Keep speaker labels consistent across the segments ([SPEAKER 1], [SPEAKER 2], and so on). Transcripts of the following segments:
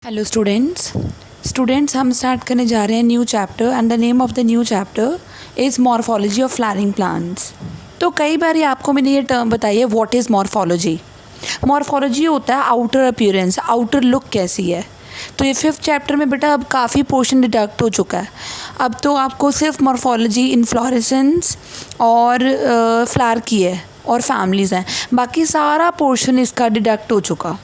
[SPEAKER 1] Hello students हम start करने जा रहे हैं new chapter and the name of the new chapter is morphology of flowering plants. तो कई बार ये आपको मैंने ये टर्म बताई है, व्हाट इज़ मॉर्फोलॉजी। मॉर्फोलॉजी होता है आउटर अपीयरेंस, आउटर लुक कैसी है। तो ये 5th चैप्टर में बेटा अब काफ़ी पोर्शन डिडक्ट हो चुका है। अब तो आपको सिर्फ मॉर्फोलॉजी इन्फ्लोरेसेंस और फ्लावर की है और फैमिलीज़ हैं, बाकी सारा पोर्शन इसका डिडक्ट हो चुका।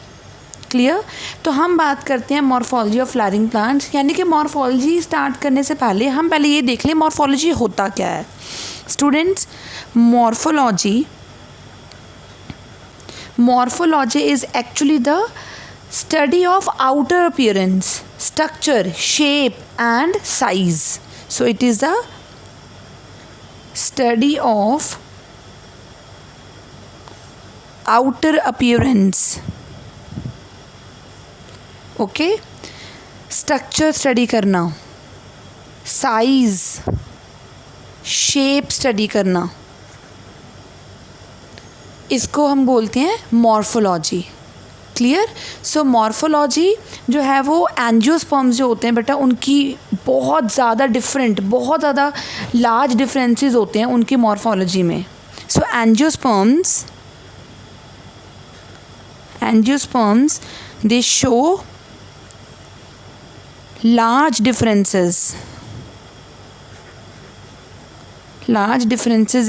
[SPEAKER 1] क्लियर। तो हम बात करते हैं मॉर्फोलॉजी ऑफ फ्लावरिंग प्लांट्स, यानी कि मॉर्फोलॉजी स्टार्ट करने से पहले हम पहले ये देख लें मॉर्फोलॉजी होता क्या है। Students, morphology is actually the study of outer appearance, structure, shape and size. So it is the study of outer appearance. Okay, structure study करना, size, shape study करना, इसको हम बोलते हैं मॉर्फोलॉजी। क्लियर। सो मॉर्फोलॉजी जो है वो एंजियोस्पर्म्स जो होते हैं बेटा उनकी बहुत ज़्यादा लार्ज डिफरेंसेस होते हैं उनकी मॉर्फोलॉजी में। So angiosperms they show large differences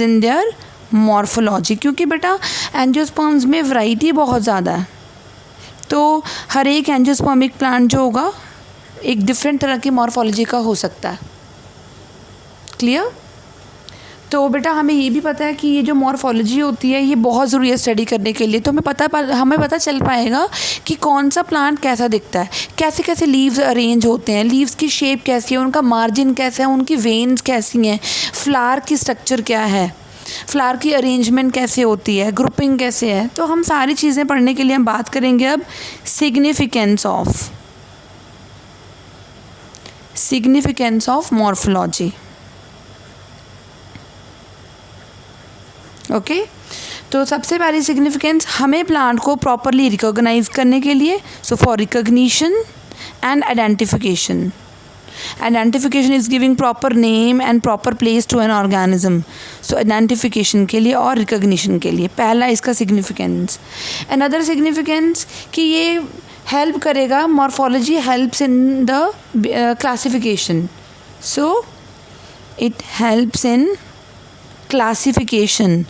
[SPEAKER 1] in their morphology, क्योंकि बेटा एंजियोस्पर्म्स में वैरायटी बहुत ज़्यादा है। तो हर एक एंजियोस्पर्मिक प्लांट जो होगा एक डिफरेंट तरह की मॉर्फोलॉजी का हो सकता है। क्लियर। तो बेटा हमें ये भी पता है कि ये जो मॉर्फोलॉजी होती है ये बहुत ज़रूरी है स्टडी करने के लिए। तो हमें पता चल पाएगा कि कौन सा प्लांट कैसा दिखता है, कैसे कैसे लीव्स अरेंज होते हैं, लीव्स की शेप कैसी है, उनका मार्जिन कैसा है, उनकी वेन्स कैसी हैं, फ्लावर की स्ट्रक्चर क्या है, फ्लावर की अरेंजमेंट कैसे होती है, ग्रुपिंग कैसे है। तो हम सारी चीज़ें पढ़ने के लिए हम बात करेंगे अब सिग्निफिकेंस ऑफ मॉर्फोलॉजी। ओके। तो सबसे पहली सिग्निफिकेंस हमें प्लांट को प्रॉपरली रिकॉग्नाइज करने के लिए, so for recognition and identification is giving proper name and proper place to an organism. So identification के लिए और recognition के लिए पहला इसका significance. Another significance कि ये help करेगा, morphology helps in the classification. So it helps in classification.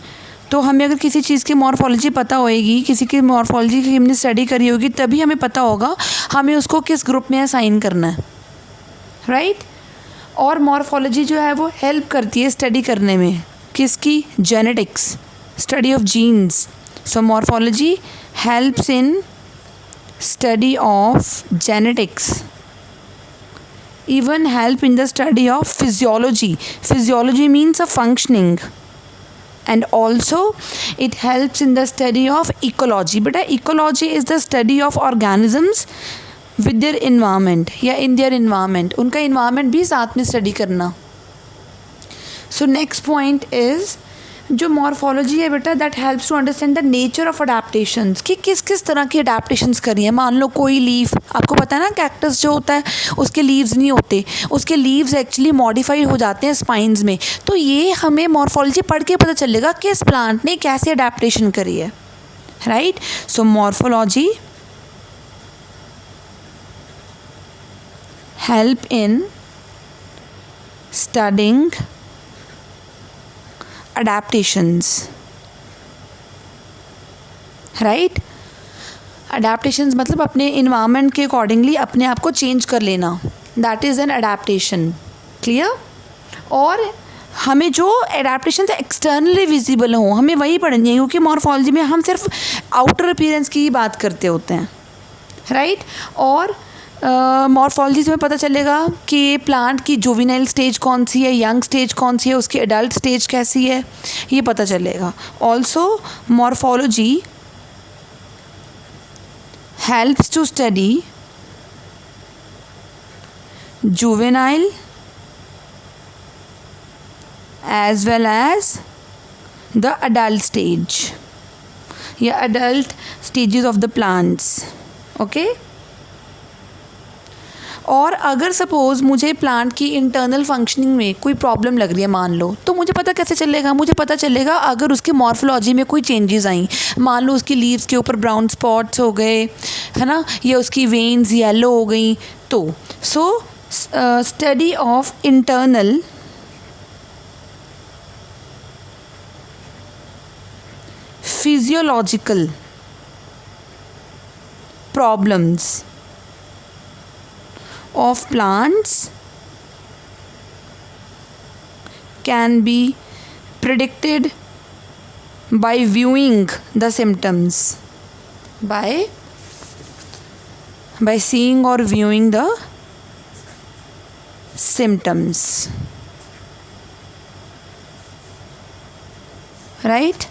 [SPEAKER 1] तो हमें अगर किसी चीज़ की मॉर्फोलॉजी पता होएगी, किसी की मॉर्फोलॉजी की हमने स्टडी करी होगी, तभी हमें पता होगा हमें उसको किस ग्रुप में असाइन करना है। राइट। और मॉर्फोलॉजी जो है वो हेल्प करती है स्टडी करने में किसकी, genetics, study of genes. So morphology helps in study of genetics, even help in the study of physiology means a functioning, and also it helps in the study of ecology. But ecology is the study of organisms with their environment या in their environment, उनका environment भी साथ में study करना। So next point is जो morphology है बेटा that helps to understand the nature of adaptations, कि किस किस तरह की अडेप्टेशंस करी हैं। मान लो कोई लीफ, आपको पता है ना कैक्टस जो होता है उसके लीव्स नहीं होते, उसके लीव्स एक्चुअली मॉडिफाइड हो जाते हैं स्पाइन्स में। तो ये हमें मॉर्फोलॉजी पढ़ के पता चलेगा कि इस प्लांट ने कैसे अडेप्टेशन करी है। Right. So morphology help in studying adaptations. Right? Adaptations मतलब अपने environment के accordingly अपने आप को change कर लेना, that is an adaptation. Clear? और हमें जो adaptations एक्सटर्नली विजिबल हो हमें वही पढ़नी है, क्योंकि मॉर्फोलॉजी में हम सिर्फ आउटर अपीयरेंस की ही बात करते होते हैं। राइट। और मॉर्फोलॉजी से हमें पता चलेगा कि प्लांट की जुवेनाइल स्टेज कौन सी है, यंग स्टेज कौन सी है, उसकी एडल्ट स्टेज कैसी है, ये पता चलेगा। Also morphology helps to study juvenile as well as the adult stage या adult stages of the plants. Okay. और अगर सपोज़ मुझे प्लांट की इंटरनल फंक्शनिंग में कोई प्रॉब्लम लग रही है मान लो, तो मुझे पता कैसे चलेगा? मुझे पता चलेगा अगर उसकी मॉर्फोलॉजी में कोई चेंजेस आई, मान लो उसकी लीव्स के ऊपर ब्राउन स्पॉट्स हो गए, है ना, या उसकी वेन्स येलो हो गई, तो study of internal physiological problems of plants can be predicted by viewing the symptoms, by seeing or viewing the symptoms, right?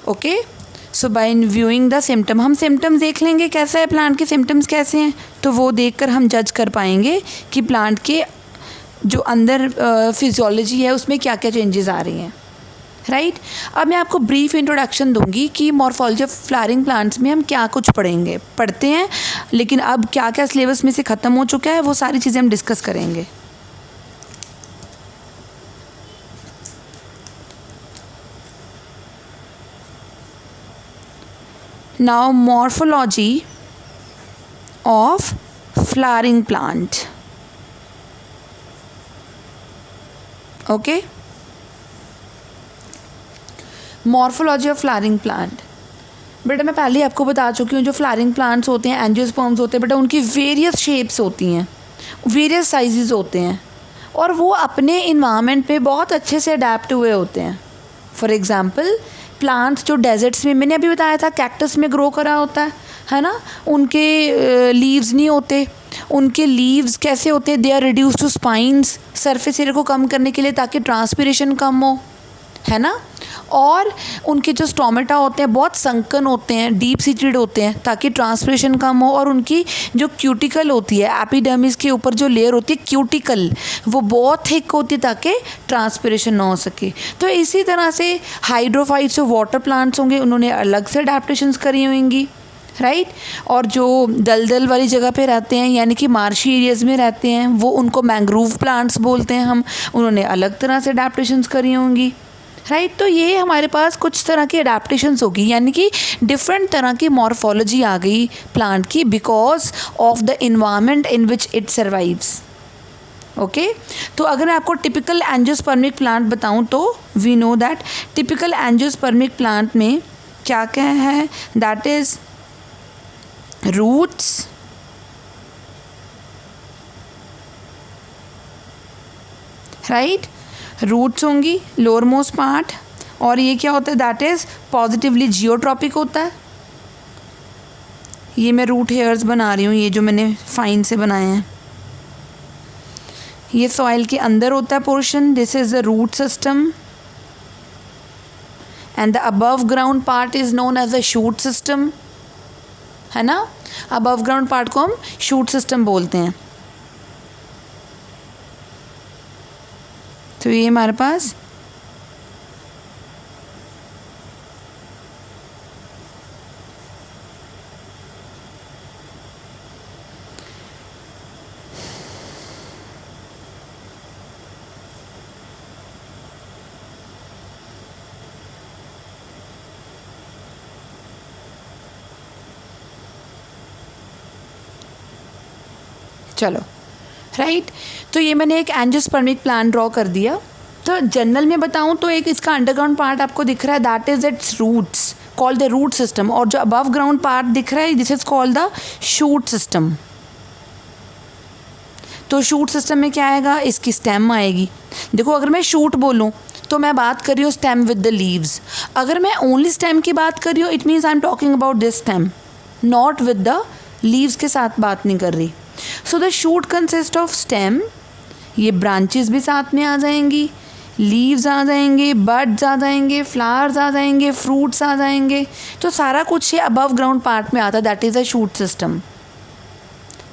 [SPEAKER 1] Okay, so by viewing the symptom, हम सिम्टम्स देख लेंगे कैसा है प्लांट के symptoms कैसे हैं, तो वो देखकर हम जज कर पाएंगे कि प्लांट के जो अंदर फिजियोलॉजी है उसमें क्या क्या चेंजेस आ रही हैं, राइट? अब मैं आपको ब्रीफ इंट्रोडक्शन दूंगी कि मॉर्फोलॉजी ऑफ फ्लावरिंग प्लांट्स में हम क्या कुछ पढ़ते हैं, लेकिन अब क्या क्या सिलेबस में से ख़त्म हो चुका है वो सारी चीज़ें हम डिस्कस करेंगे। Now morphology of flowering plant. Okay, morphology of flowering plant. बेटा मैं पहले ही आपको बता चुकी हूँ जो फ्लावरिंग प्लांट्स होते हैं, एंजियोस्पर्म्स होते हैं बेटा, उनकी वेरियस शेप्स होती हैं, वेरियस साइजेस होते हैं, और वो अपने इन्वायरमेंट में बहुत अच्छे से अडेप्ट हुए होते हैं। फॉर एग्ज़ाम्पल प्लांट्स जो डेजर्ट्स में, मैंने अभी बताया था कैक्टस में ग्रो करा होता है ना, उनके लीव्स नहीं होते, उनके लीव्स कैसे होते हैं, they are reduce to spines, surface area को कम करने के लिए ताकि ट्रांसपिरेशन कम हो, है ना, और उनके जो स्टोमेटा होते हैं बहुत संकन होते हैं, डीप सीटेड होते हैं ताकि ट्रांसपिरेशन कम हो, और उनकी जो क्यूटिकल होती है, एपिडर्मिस के ऊपर जो लेयर होती है क्यूटिकल, वो बहुत थिक होती है ताकि ट्रांसपिरेशन ना हो सके। तो इसी तरह से हाइड्रोफाइट्स जो वाटर प्लांट्स होंगे उन्होंने अलग से अडेप्टेशंस करी होंगी, राइट? और जो दलदल वाली जगह पे रहते हैं यानी कि मार्शी एरियाज़ में रहते हैं वो उनको मैंग्रोव प्लांट्स बोलते हैं हम, उन्होंने अलग तरह से अडेप्टेशंस करी होंगी, राइट? तो ये हमारे पास कुछ तरह की अडेप्टेशंस होगी, यानी कि डिफरेंट तरह की मॉर्फोलॉजी आ गई प्लांट की because of the environment in which it survives. Okay, तो अगर मैं आपको टिपिकल एंजियोस्पर्मिक प्लांट बताऊं तो we know that typical angiospermic plant में क्या क्या है, that is roots, right? Roots होंगी, लोअर मोस्ट पार्ट, और ये क्या होता है, दैट इज़ पॉजिटिवली जियोट्रॉपिक होता है। ये मैं रूट हेयर्स बना रही हूँ, ये जो मैंने फाइन से बनाए हैं, ये सॉइल के अंदर होता है portion, this is the root system, and the above ground part is known as a shoot system, है ना? अबव ग्राउंड पार्ट को हम शूट सिस्टम बोलते हैं। तो ये हमारे पास चलो, राइट? तो ये मैंने एक एंजियोस्पर्मिक प्लांट ड्रॉ कर दिया। तो जनरल में बताऊं तो एक इसका अंडरग्राउंड पार्ट आपको दिख रहा है, that is its roots called the root system, और जो अबव ग्राउंड पार्ट दिख रहा है this is called the shoot system. तो शूट सिस्टम में क्या आएगा, इसकी स्टेम आएगी। देखो अगर मैं शूट बोलूँ तो मैं बात कर रही हूँ स्टेम विद द लीव्स, अगर मैं ओनली स्टेम की बात कर रही हूँ it means I am talking about this stem, not with the leaves के साथ बात नहीं कर रही। So the shoot consist of stem, ये ब्रांचेस भी साथ में आ जाएंगी, लीव्स आ जाएंगे, बड्स आ जाएंगे, फ्लावर्स आ जाएंगे, फ्रूट्स आ जाएंगे, तो सारा कुछ ये अबव ग्राउंड पार्ट में आता है, that is a shoot system,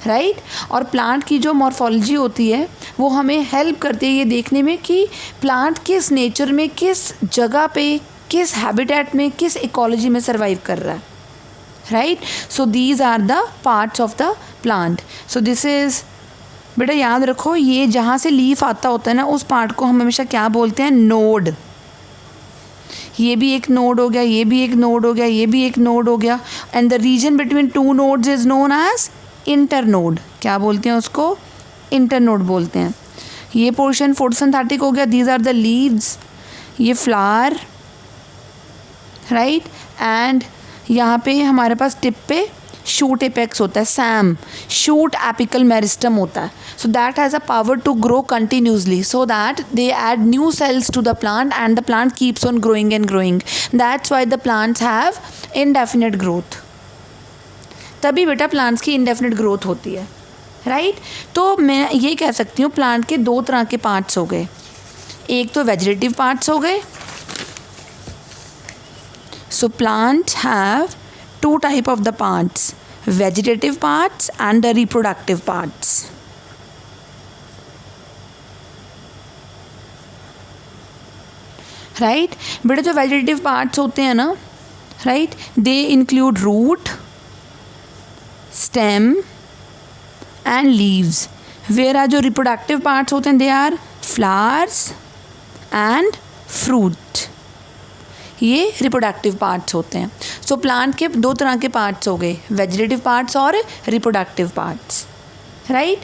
[SPEAKER 1] right? और प्लांट की जो मॉर्फोलॉजी होती है वो हमें हेल्प करती है ये देखने में कि प्लांट किस नेचर में, किस जगह पे, किस हैबिटेट में, किस इकोलॉजी में सर्वाइव कर रहा है, right. So these are the parts of the plant. So this is, बेटा याद रखो, ये जहाँ से लीफ आता होता है ना, उस पार्ट को हम हमेशा क्या बोलते हैं? नोड. ये भी एक नोड हो गया, ये भी एक नोड हो गया, ये भी एक नोड हो गया. And the region between two nodes is known as internode. क्या बोलते हैं उसको? इंटरनोड बोलते हैं. ये पोर्शन फोटोसिंथेटिक हो गया. These are the leaves. ये फ्लावर, राइट. एंड यहाँ पे हमारे पास टिप पे शूट एपेक्स होता है, सैम. शूट एपिकल मेरिस्टम होता है. So that has a power to grow continuously, so that they add new cells to the plant and the plant keeps on growing and growing. That's why the plants have indefinite growth. तभी बेटा plants की indefinite growth होती है, right. तो मैं ये कह सकती हूँ प्लांट के दो तरह के पार्ट्स हो गए. एक तो वेजिटेटिव पार्ट्स हो गए. So plants have two type of the parts, vegetative parts and the reproductive parts. Right? बेटा जो vegetative parts होते हैं ना, right? They include root, stem and leaves. Whereas जो reproductive parts होते हैं, they are flowers and fruit. ये reproductive parts होते हैं. सो प्लांट के दो तरह के पार्ट्स हो गए, वेजिटेटिव पार्ट्स और रिप्रोडक्टिव पार्ट्स, राइट.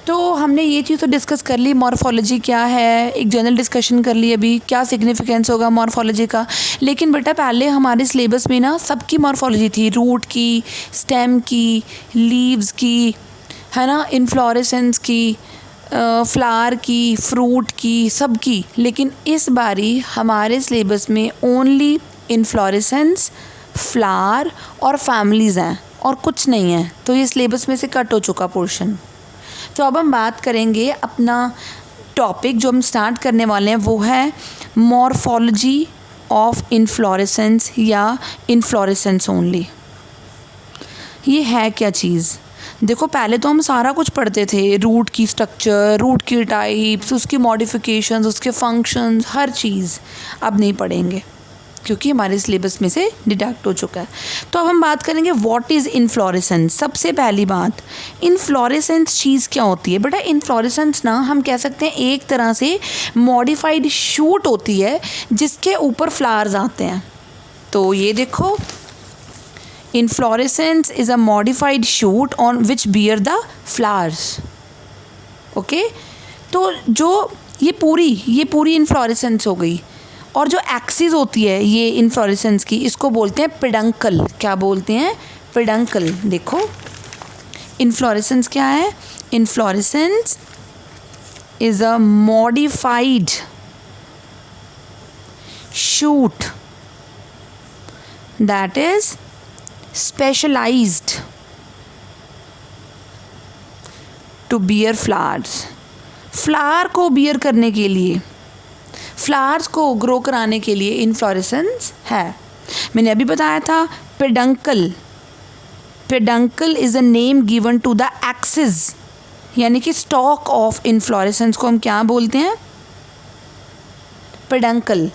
[SPEAKER 1] तो हमने ये चीज़ तो डिस्कस कर ली, मॉर्फोलॉजी क्या है, एक जनरल डिस्कशन कर ली अभी, क्या सिग्निफिकेंस होगा मॉर्फोलॉजी का. लेकिन बेटा पहले हमारे सिलेबस में ना सबकी मॉर्फोलॉजी थी, रूट की, स्टेम की, लीव्स की, है ना, इन्फ्लोरेसेंस की, फ्लावर की, फ्रूट की, सब की. लेकिन इस बारी हमारे सिलेबस में ओनली इन्फ्लोरेसेंस, फ्लावर और फैमिलीज़ हैं और कुछ नहीं है. तो ये सिलेबस में से कट हो चुका पोर्शन. तो अब हम बात करेंगे अपना टॉपिक जो हम स्टार्ट करने वाले हैं, वो है मॉर्फोलॉजी ऑफ इन्फ्लोरेसेंस या इन्फ्लोरेसेंस ओनली. ये है क्या चीज़? देखो पहले तो हम सारा कुछ पढ़ते थे, रूट की स्ट्रक्चर, रूट की टाइप्स, उसकी मॉडिफिकेशंस, उसके फंक्शंस, हर चीज़. अब नहीं पढ़ेंगे क्योंकि हमारे सिलेबस में से डिडक्ट हो चुका है. तो अब हम बात करेंगे व्हाट इज़ इन्फ्लोरेसेंस. सबसे पहली बात, इन्फ्लोरेसेंस चीज़ क्या होती है? बेटा इन्फ्लोरेसेंस ना हम कह सकते हैं एक तरह से मॉडिफाइड शूट होती है जिसके ऊपर फ्लावर्स आते हैं. तो ये देखो, inflorescence is a modified shoot on which bear the flowers. Okay. तो जो ये पूरी इन्फ्लोरेसेंस हो गई. और जो एक्सिस होती है ये इन्फ्लोरेसेंस की, इसको बोलते हैं पेडंकल. क्या बोलते हैं? पेडंकल. देखो इन्फ्लोरेसेंस क्या है? Inflorescence is a modified shoot that is specialized to bear flowers. Flower को बियर करने के लिए, फ्लावर्स को ग्रो कराने के लिए इन्फ्लोरेसेंस है. मैंने अभी बताया था peduncle. Peduncle is a name given to the axis, यानी कि स्टॉक ऑफ इन्फ्लोरेसेंस को हम क्या बोलते हैं? पेडंकल.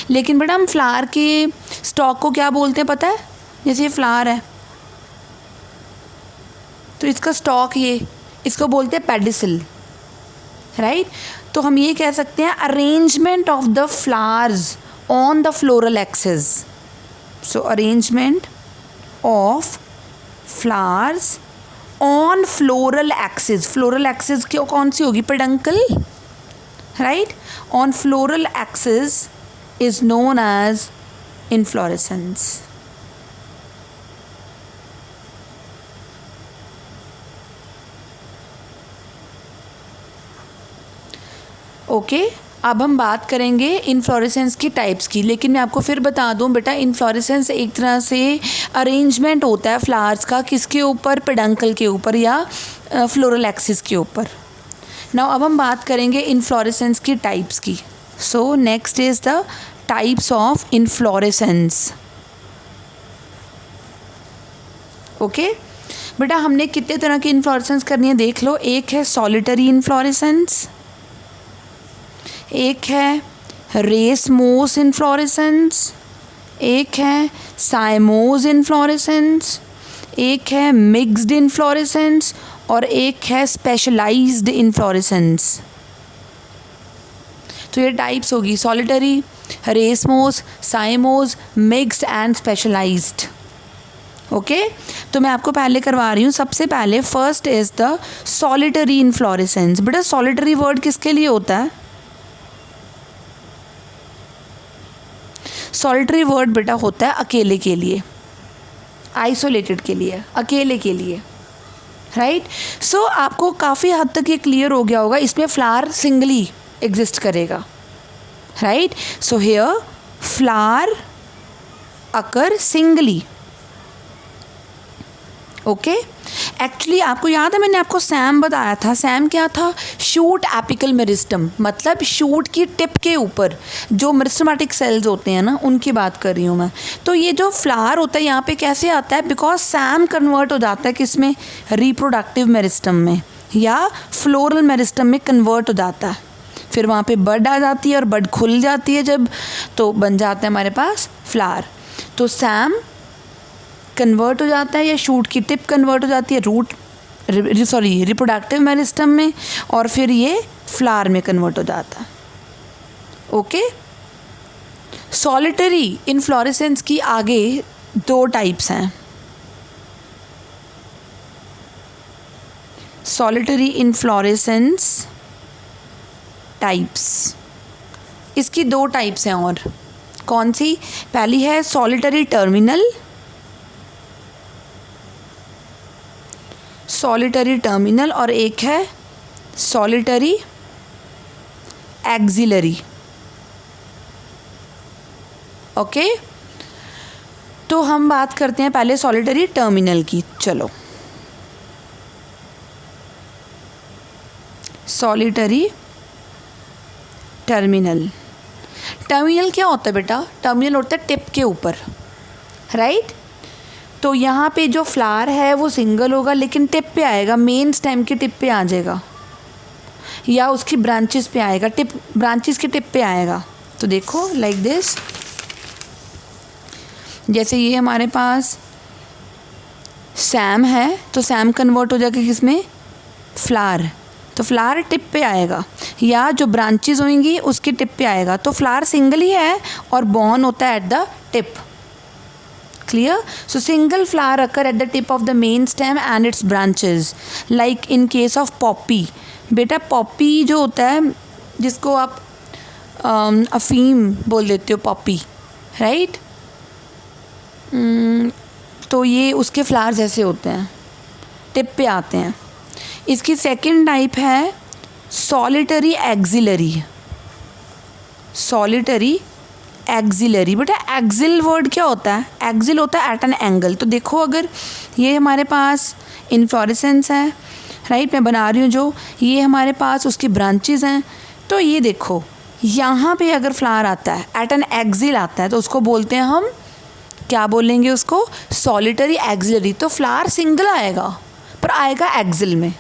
[SPEAKER 1] लेकिन बेटा हम फ्लावर के स्टॉक को क्या बोलते हैं पता है? जैसे ये फ्लावर है तो इसका स्टॉक, ये इसको बोलते हैं पेडिसल, राइट. तो हम ये कह सकते हैं arrangement of the flowers on the floral axis. So arrangement of flowers on floral axis. Floral axis क्यों कौन सी होगी? Peduncle, right. On floral axis is known as inflorescence. Okay. अब हम बात करेंगे इन्फ्लोरेसेंस की टाइप्स की. लेकिन मैं आपको फिर बता दूं बेटा, इन्फ्लोरेसेंस एक तरह से अरेंजमेंट होता है फ्लावर्स का. किसके ऊपर? पेडंकल के ऊपर या फ्लोरल एक्सिस के ऊपर. नाउ अब हम बात करेंगे इन्फ्लोरेसेंस की टाइप्स की. So next is the types of inflorescence. Okay बेटा, हमने कितने तरह की इन्फ्लोरेसेंस करनी है देख लो. एक है सॉलिटरी इन्फ्लोरेसेंस, एक है रेसमोस इन्फ्लोरेसेंस, एक है साइमोस इन्फ्लोरेसेंस एक है मिक्स्ड इन्फ्लोरेसेंस और एक है स्पेशलाइज्ड इन्फ्लोरेसेंस। तो ये टाइप्स होगी solitary, racemose, cymose, mixed and specialised. Okay, तो मैं आपको पहले करवा रही हूँ। सबसे पहले first is the solitary inflorescence. बेटा सॉलिटरी वर्ड किसके लिए होता है? सॉलिटरी वर्ड बेटा होता है अकेले के लिए, आइसोलेटेड के लिए, अकेले के लिए, राइट। सो आपको काफ़ी हद तक ये क्लियर हो गया होगा, इसमें फ्लावर सिंगली एग्जिस्ट करेगा, right. So here flower occur singly. Okay, actually आपको याद है मैंने आपको सैम बताया था। सैम क्या था? शूट एपिकल मेरिस्टम, मतलब शूट की टिप के ऊपर जो मेरिस्टमेटिक सेल्स होते हैं ना, उनकी बात कर रही हूँ मैं। तो ये जो फ्लावर होता है यहाँ पे कैसे आता है? बिकॉज सैम कन्वर्ट हो जाता है किस में? रिप्रोडक्टिव मेरिस्टम में या फ्लोरल मेरिस्टम में कन्वर्ट हो जाता है। फिर वहाँ पे बड आ जाती है और बड खुल जाती है जब, तो बन जाता है हमारे पास फ्लावर। तो सैम कन्वर्ट हो जाता है या शूट की टिप कन्वर्ट हो जाती है रिप्रोडक्टिव मेरिस्टम में, और फिर ये फ्लावर में कन्वर्ट हो जाता है। ओके, सॉलिटरी इन्फ्लोरेसेंस की आगे दो टाइप्स हैं। सॉलिटरी इन्फ्लोरेसेंस टाइप्स, इसकी दो टाइप्स हैं। और कौन सी? पहली है सॉलिटरी टर्मिनल, सॉलिटरी टर्मिनल, और एक है सॉलिटरी एक्सिलरी। ओके, तो हम बात करते हैं पहले सॉलिटरी टर्मिनल की। चलो, सॉलिटरी टर्मिनल। टर्मिनल क्या होता है बेटा? टर्मिनल होता है टिप के ऊपर, राइट। तो यहाँ पे जो फ्लावर है वो सिंगल होगा, लेकिन टिप पे आएगा, मेन स्टेम की टिप पे आ जाएगा या उसकी ब्रांचेस पे आएगा, टिप ब्रांचेस की टिप पे आएगा। तो देखो लाइक दिस, जैसे ये हमारे पास सैम है, तो सैम कन्वर्ट हो जाएगा किसमें? फ्लावर। तो फ्लावर टिप पे आएगा या जो ब्रांचेस होंगी उसकी टिप पे आएगा। तो फ्लावर सिंगल ही है और बॉर्न होता है at the tip. Clear? So single flower occur at the tip of the main stem and its branches, like in case of poppy. बेटा पॉपी जो होता है, जिसको आप अफीम बोल देते हो, पॉपी, राइट। तो ये उसके फ्लावर्स ऐसे होते हैं, टिप पे आते हैं। इसकी सेकंड टाइप है सॉलिटरी एक्सिलरी। Solitary axillary. बेटा एक्सिल वर्ड क्या होता है? एक्सिल होता है एट एन एंगल। तो देखो, अगर ये हमारे पास इन्फ्लोरेसेंस है, राइट, मैं बना रही हूँ जो, ये हमारे पास उसकी ब्रांचेस हैं। तो ये देखो यहाँ पे अगर फ्लावर आता है एट एन एक्सिल आता है, तो उसको बोलते हैं हम, क्या बोलेंगे उसको? Solitary axillary. तो फ्लावर सिंगल आएगा पर आएगा एक्सिल में।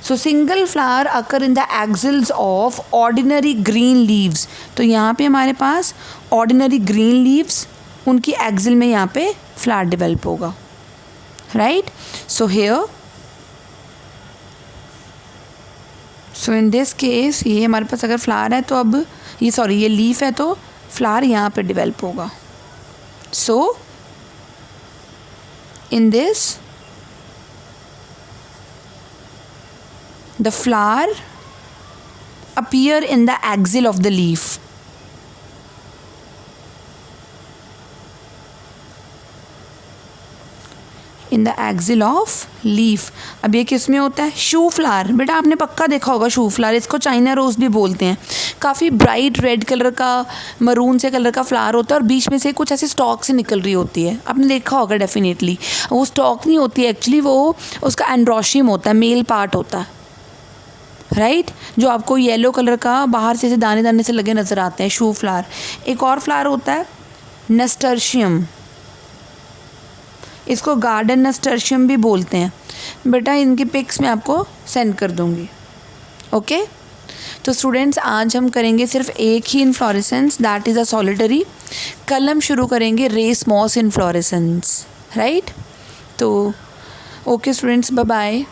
[SPEAKER 1] सो single flower occur in the exiles of ordinary green leaves. तो यहाँ पे हमारे पास ऑर्डिनरी ग्रीन लीव्स, उनकी एक्सिल में यहाँ पे फ्लावर डेवलप होगा, right. So here, so in this case ये हमारे पास अगर फ्लावर है तो अब ये लीफ है, तो फ्लावर यहाँ पे डेवलप होगा। So in this the flower appear in the axil of the leaf. In the axil of leaf. अब ये किस में होता है? शू फ्लावर। बेटा आपने पक्का देखा होगा शू फ्लावर, इसको चाइना रोज भी बोलते हैं। काफ़ी ब्राइट रेड कलर का, मरून से कलर का फ्लावर होता है और बीच में से कुछ ऐसी स्टॉक से निकल रही होती है। आपने देखा होगा डेफिनेटली। वो स्टॉक नहीं होती है एक्चुअली, वो उसका एंड्रोशियम होता है, मेल पार्ट होता है, राइट, जो आपको येलो कलर का बाहर से दाने दाने से लगे नज़र आते हैं, शू फ्लावर। एक और फ्लावर होता है नस्टर्शियम, इसको गार्डन नस्टर्शियम भी बोलते हैं। बेटा इनकी पिक्स मैं आपको सेंड कर दूँगी। ओके, तो स्टूडेंट्स आज हम करेंगे सिर्फ एक ही inflorescence, that is a solitary. कल हम शुरू करेंगे रेस मॉस इन्फ्लोरेसेंस, राइट। तो ओके स्टूडेंट्स, बाय बाय।